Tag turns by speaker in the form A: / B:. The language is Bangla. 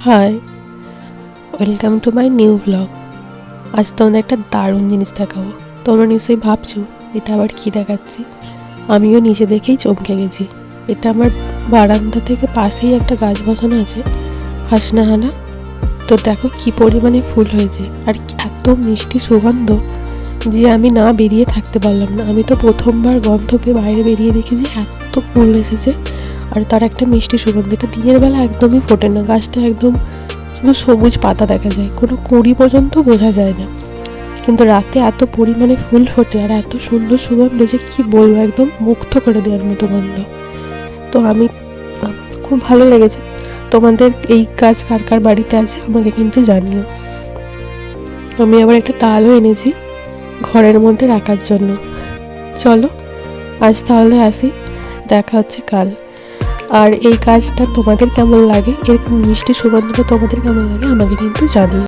A: High, welcome to my new blog. আজ তোমাদের একটা দারুণ জিনিস দেখাবো। তোমরা নিশ্চয়ই ভাবছো এটা আবার কী দেখাচ্ছি। আমিও নিজে দেখেই চমকে গেছি। এটা আমার বারান্দা থেকে পাশেই একটা গাছ বসানো আছে, হাসনাহানা। তো দেখো কি পরিমাণে ফুল হয়েছে, আর এত মিষ্টি সুগন্ধ যে আমি না বেরিয়ে থাকতে পারলাম না। আমি তো প্রথমবার গন্ধ পেয়ে বাইরে বেরিয়ে দেখি যে এত ফুল এসেছে, আর তার একটা মিষ্টি সুগন্ধ। এটা দিনের বেলা একদমই ফোটে না, গাছটা একদম শুধু সবুজ পাতা দেখা যায়, কোনো কুঁড়ি পর্যন্ত বোঝা যায় না। কিন্তু রাতে এত পরিমাণে ফুল ফোটে আর এত সুন্দর সুগন্ধ যে কী বলবো, একদম মুগ্ধ করে দেওয়ার মতো গন্ধ। তো আমার খুব ভালো লেগেছে। তোমাদের এই গাছ কার কার বাড়িতে আছে আমাকে কিন্তু জানিও। আমি আবার একটা ডালও এনেছি ঘরের মধ্যে রাখার জন্য। চলো আজ তাহলে আসি, দেখা হচ্ছে কাল। আর এই কাজটা তোমাদের কেমন লাগে, এর মিষ্টি সুগন্ধটা তোমাদের কেমন লাগে আমাকে কিন্তু জানিও।